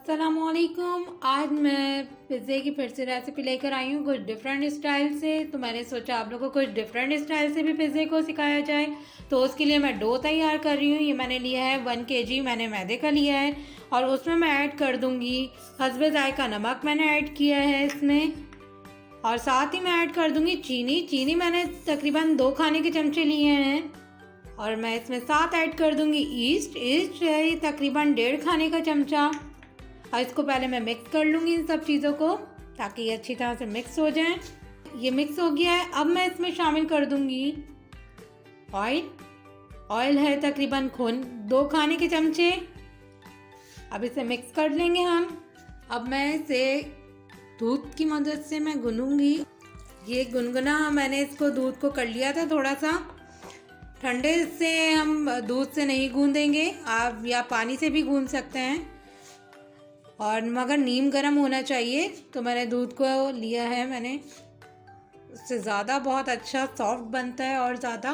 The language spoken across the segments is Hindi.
अस्सलामुअलैकुम। आज मैं पिज़्ज़े की फिर से रेसिपी लेकर आई हूँ कुछ डिफरेंट स्टाइल से। तो मैंने सोचा आप लोगों को कुछ डिफरेंट स्टाइल से भी पिज़्ज़े को सिखाया जाए। तो उसके लिए मैं डो तैयार कर रही हूँ। ये मैंने लिया है 1 kg मैंने मैदे का लिया है और उसमें मैं ऐड कर दूँगी हस्बे ज़ायक़ा नमक मैंने ऐड किया है इसमें, और साथ ही मैं ऐड कर दूँगी चीनी मैंने तकरीबन 2 खाने के चमचे लिए हैं। और मैं इसमें साथ ऐड कर दूँगी ईस्ट है तकरीबन 1.5 खाने का चमचा। और इसको पहले मैं मिक्स कर लूँगी इन सब चीज़ों को ताकि ये अच्छी तरह से मिक्स हो जाए। ये मिक्स हो गया है। अब मैं इसमें शामिल कर दूँगी ऑयल है तकरीबन 2 खाने के चमचे। अब इसे मिक्स कर लेंगे हम। अब मैं इसे दूध की मदद से मैं गूंदूंगी। ये गुनगुना मैंने इसको दूध को कर लिया था थोड़ा सा ठंडे से, हम दूध से नहीं गूंदेंगे, आप या पानी से भी गूंद सकते हैं, और मगर नीम गर्म होना चाहिए। तो मैंने दूध को लिया है मैंने, उससे ज़्यादा बहुत अच्छा सॉफ्ट बनता है और ज़्यादा।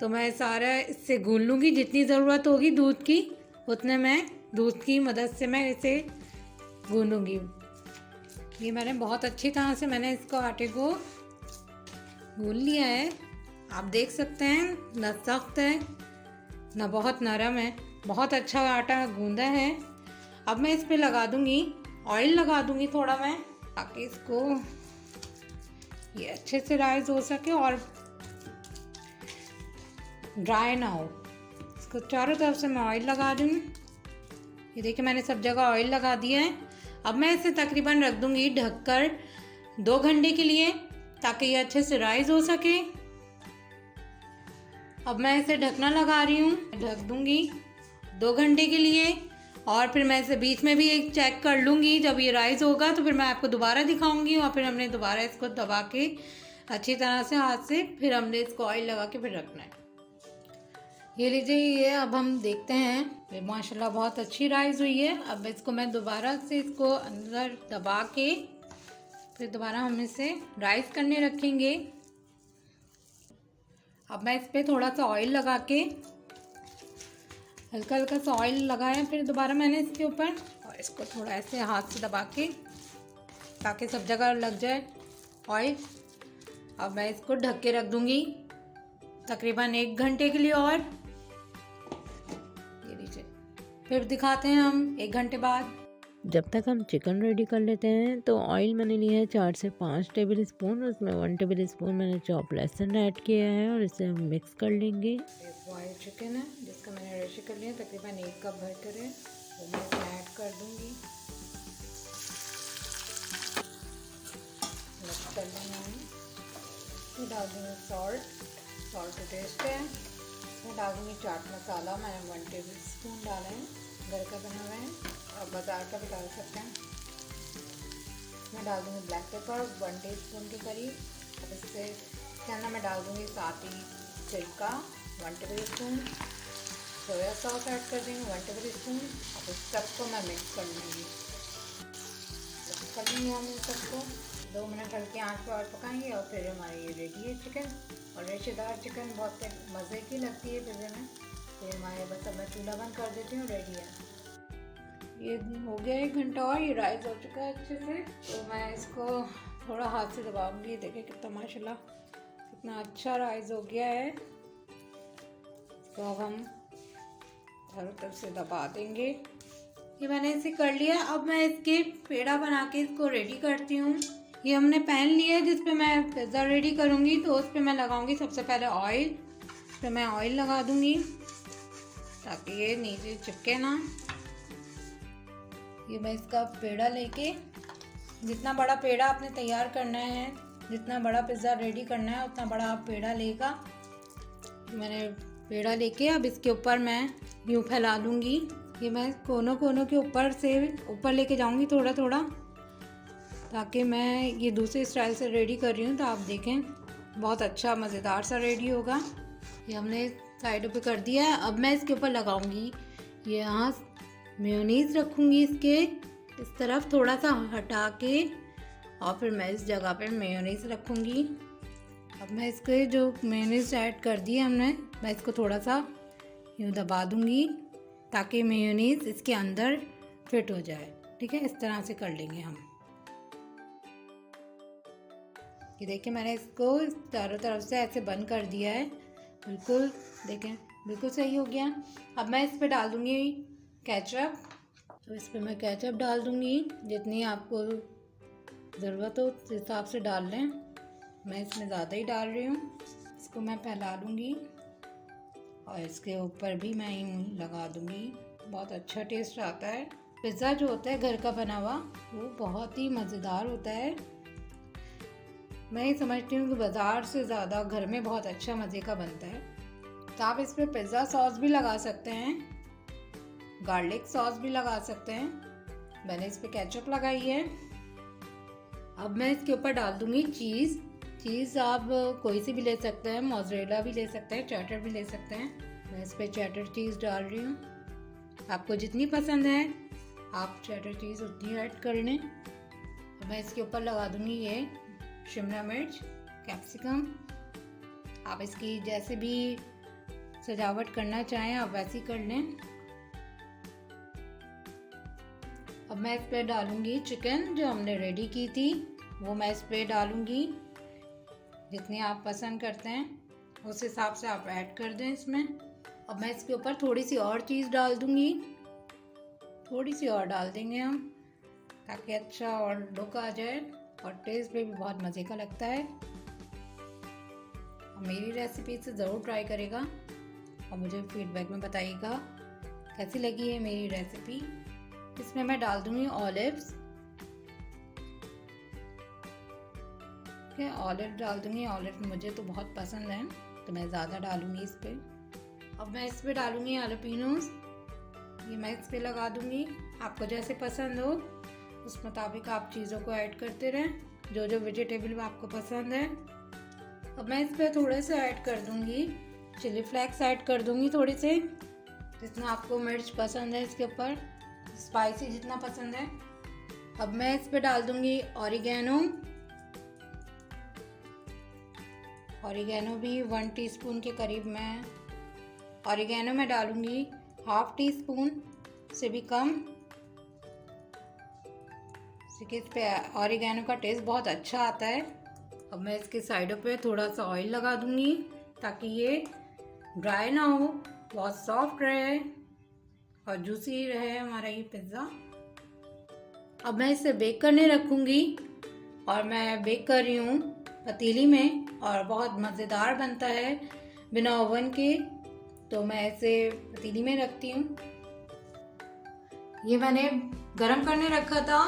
तो मैं सारा इससे गूंद लूँगी, जितनी ज़रूरत होगी दूध की उतने मैं दूध की मदद से मैं इसे गूंदूँगी। ये मैंने बहुत अच्छी तरह से मैंने इसको आटे को गूंद लिया है। आप देख सकते हैं ना सख्त है ना बहुत नरम है, बहुत अच्छा आटा गूंदा है। अब मैं इस पे लगा दूंगी ऑयल, लगा दूंगी थोड़ा मैं, ताकि इसको ये अच्छे से राइज हो सके और ड्राई ना हो। इसको चारों तरफ से मैं ऑयल लगा दूंगी। ये देखिए मैंने सब जगह ऑयल लगा दिया है। अब मैं इसे तकरीबन रख दूंगी ढककर 2 घंटे के लिए, ताकि ये अच्छे से राइज हो सके। अब मैं इसे ढकना लगा रही हूँ, ढक दूंगी 2 घंटे के लिए। और फिर मैं इसे बीच में भी एक चेक कर लूँगी, जब ये राइज होगा तो फिर मैं आपको दोबारा दिखाऊंगी। और फिर हमने दोबारा इसको दबा के अच्छी तरह से हाथ से फिर हमने इसको ऑयल लगा के फिर रखना है। ये लीजिए, ये अब हम देखते हैं, ये माशाल्लाह बहुत अच्छी राइज हुई है। अब इसको मैं दोबारा से इसको अंदर दबा के फिर दोबारा हम इसे राइज करने रखेंगे। अब मैं इस पर थोड़ा सा ऑयल लगा के, हल्का हल्का सा ऑयल लगाया, फिर दोबारा मैंने इसके ऊपर, और इसको थोड़ा ऐसे हाथ से दबा के ताकि सब जगह लग जाए ऑयल। अब मैं इसको ढक के रख दूंगी तकरीबन 1 घंटे के लिए। और ये लीजिए, फिर दिखाते हैं हम 1 घंटे बाद। जब तक हम चिकन रेडी कर लेते हैं, तो ऑयल मैंने लिया है 4 से 5 टेबल स्पून। उसमें 1 टेबल स्पून मैंने चॉप लहसुन ऐड किया है और इसे हम मिक्स कर लेंगे। एक बॉयल चिकन है जिसका मैंने रेडी कर लिया, तकरीबन 1 कप भर कर है, वो मैं इसमें ऐड कर दूंगी। मिक्स कर लेना है। मैं डाल दूँगी सॉल्ट टू टेस्ट है। मैं डाल दूँगी चाट मसाला, मैंने 1 टेबल स्पून डाला है, घर का बना हुआ है, और बाज़ार का भी डाल सकते हैं। मैं डाल दूँगी ब्लैक पेपर 1 टीस्पून के करीब। अब इससे क्या मैं डाल दूँगी साथ ही सिरका 1 table spoon, soya sauce add कर देंगे 1 टेबल स्पून। अब इस सबको मैं मिक्स कर लूँगी। मिक्स कर लेंगे हम इन सबको, 2 मिनट हल्की आंच पर और पकाएंगे, और फिर हमारी ये रेडी है चिकन। और रेशेदार चिकन बहुत मज़े की लगती है पिज़्ज़े में। फिर हमारे बस अब मैं चूल्हा बंद कर देती हूँ, रेडी है। ये हो गया 1 घंटा और ये राइस हो चुका है अच्छे से। तो मैं इसको थोड़ा हाथ से दबाऊंगी। देखिए कितना माशाल्लाह कितना अच्छा राइस हो गया है। तो अब हम चारों तरफ से दबा देंगे। ये मैंने इसे कर लिया। अब मैं इसके पेड़ा बना के इसको रेडी करती हूँ। ये हमने पैन लिया है जिस पे मैं पिज़्ज़ा रेडी करूँगी। तो उस पर मैं लगाऊंगी सबसे पहले ऑयल। इस पर मैं ऑयल लगा दूँगी ताकि ये नीचे चिपके ना। ये मैं इसका पेड़ा लेके, जितना बड़ा पेड़ा आपने तैयार करना है, जितना बड़ा पिज़्ज़ा रेडी करना है उतना बड़ा आप पेड़ा लेगा। मैंने पेड़ा लेके अब इसके ऊपर मैं यूँ फैला लूँगी। ये मैं कोनों के ऊपर से ऊपर लेके जाऊँगी थोड़ा थोड़ा, ताकि मैं ये दूसरे स्टाइल से रेडी कर रही हूँ। तो आप देखें बहुत अच्छा मज़ेदार सा रेडी होगा। ये हमने साइडों पे कर दिया है। अब मैं इसके ऊपर लगाऊँगी, ये यहाँ मेयोनीज़ रखूँगी इसके इस तरफ थोड़ा सा हटा के, और फिर मैं इस जगह पे मेयोनीज़ रखूँगी। अब मैं इसके जो मेयोनीज़ ऐड कर दी है हमने, मैं इसको थोड़ा सा यूँ दबा दूँगी ताकि मेयोनीज़ इसके अंदर फिट हो जाए। ठीक है, इस तरह से कर लेंगे हम। ये देखिए मैंने इसको चारों तरफ से ऐसे बंद कर दिया है, बिल्कुल देखें बिल्कुल सही हो गया। अब मैं इस पे डाल दूँगी केचप। तो इस पे मैं केचप डाल दूँगी, जितनी आपको ज़रूरत हो उस हिसाब से डाल लें। मैं इसमें ज़्यादा ही डाल रही हूँ। इसको मैं फैला लूँगी और इसके ऊपर भी मैं यूँ लगा दूँगी। बहुत अच्छा टेस्ट आता है। पिज़्ज़ा जो होता है घर का बना हुआ, वो बहुत ही मज़ेदार होता है। मैं ये समझती हूँ कि बाज़ार से ज़्यादा घर में बहुत अच्छा मज़े का बनता है। तो आप इस पर पिज़्ज़ा सॉस भी लगा सकते हैं, गार्लिक सॉस भी लगा सकते हैं। मैंने इस पर केचप लगाई है। अब मैं इसके ऊपर डाल दूँगी चीज़। चीज़ आप कोई सी भी ले सकते हैं, मोज़रेला भी ले सकते हैं, चेडर भी ले सकते हैं। मैं इस पर चेडर चीज़ डाल रही हूँ। आपको जितनी पसंद है आप चेडर चीज़ उतनी ऐड कर लें। अब मैं इसके ऊपर लगा दूँगी ये शिमला मिर्च, कैप्सिकम। आप इसकी जैसे भी सजावट करना चाहें आप वैसी कर लें। अब मैं इस पर डालूँगी चिकन जो हमने रेडी की थी, वो मैं इस पर डालूँगी। जितनी आप पसंद करते हैं उस हिसाब से आप ऐड कर दें इसमें। अब मैं इसके ऊपर थोड़ी सी और चीज़ डाल दूँगी, थोड़ी सी और डाल देंगे हम, ताकि अच्छा और लुक आ जाए और टेस्ट भी बहुत मज़े का लगता है। मेरी रेसिपी से ज़रूर ट्राई करेगा और मुझे फीडबैक में बताइएगा कैसी लगी है मेरी रेसिपी। इसमें मैं डाल दूँगी ऑलिव्स। ऑलिव डाल दूँगी। ऑलिव मुझे तो बहुत पसंद है तो मैं ज़्यादा डालूँगी इस पर। अब मैं इस पर डालूँगी हालापिनोस। ये मैं इस पर लगा दूँगी। आपको जैसे पसंद हो उस मुताबिक आप चीज़ों को ऐड करते रहें, जो जो वेजिटेबल आपको पसंद है। अब मैं इस पर थोड़े से ऐड कर दूँगी चिली फ्लेक्स, ऐड कर दूँगी थोड़े से, जितना आपको मिर्च पसंद है इसके ऊपर, स्पाइसी जितना पसंद है। अब मैं इस पर डाल दूँगी ऑरिगेनो। ऑरिगेनो भी 1 टीस्पून के करीब मैं ऑरिगेनो में डालूँगी, ½ टीस्पून से भी कम। इस पे ऑरिगेनो का टेस्ट बहुत अच्छा आता है। अब मैं इसके साइडों पे थोड़ा सा ऑयल लगा दूँगी ताकि ये ड्राई ना हो, बहुत सॉफ्ट रहे और जूसी रहे हमारा ये पिज़्ज़ा। अब मैं इसे बेक करने रखूँगी और मैं बेक कर रही हूँ पतीली में और बहुत मज़ेदार बनता है बिना ओवन के। तो मैं इसे पतीली में रखती हूँ। ये मैंने गरम करने रखा था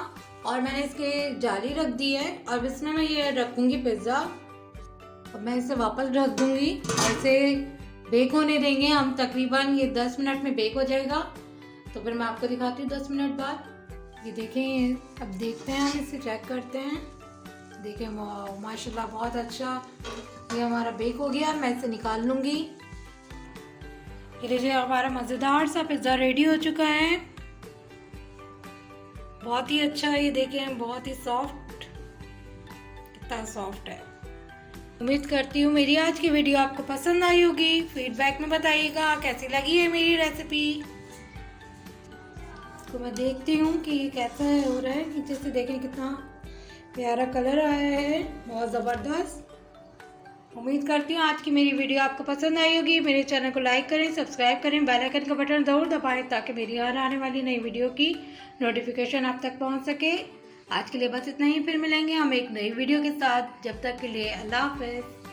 और मैंने इसके जाली रख दी है और इसमें मैं ये रखूँगी पिज़्ज़ा। अब मैं इसे वापस रख दूँगी और इसे बेक होने देंगे हम। तकरीबन ये 10 मिनट में बेक हो जाएगा। तो फिर मैं आपको दिखाती हूँ 10 मिनट बाद। ये देखें, अब देखते हैं, हम इसे चेक करते हैं। देखें माशाल्लाह बहुत अच्छा ये हमारा बेक हो गया। मैं इसे निकाल लूँगी। ये लीजिए हमारा मज़ेदार सा पिज़्ज़ा रेडी हो चुका है। बहुत ही अच्छा है, ये देखें बहुत ही सॉफ्ट, कितना सॉफ्ट है। उम्मीद करती हूँ मेरी आज की वीडियो आपको पसंद आई होगी। फीडबैक में बताइएगा कैसी लगी है मेरी रेसिपी। तो मैं देखती हूँ कि ये कैसा हो रहा है। नीचे से देखें कितना प्यारा कलर आया है, बहुत ज़बरदस्त। उम्मीद करती हूँ आज की मेरी वीडियो आपको पसंद आई होगी। मेरे चैनल को लाइक करें, सब्सक्राइब करें, बेल आइकन का बटन ज़रूर दबाएं ताकि मेरी हर आने वाली नई वीडियो की नोटिफिकेशन आप तक पहुँच सके। आज के लिए बस इतना ही, फिर मिलेंगे हम एक नई वीडियो के साथ। जब तक के लिए अल्लाह हाफ़िज़।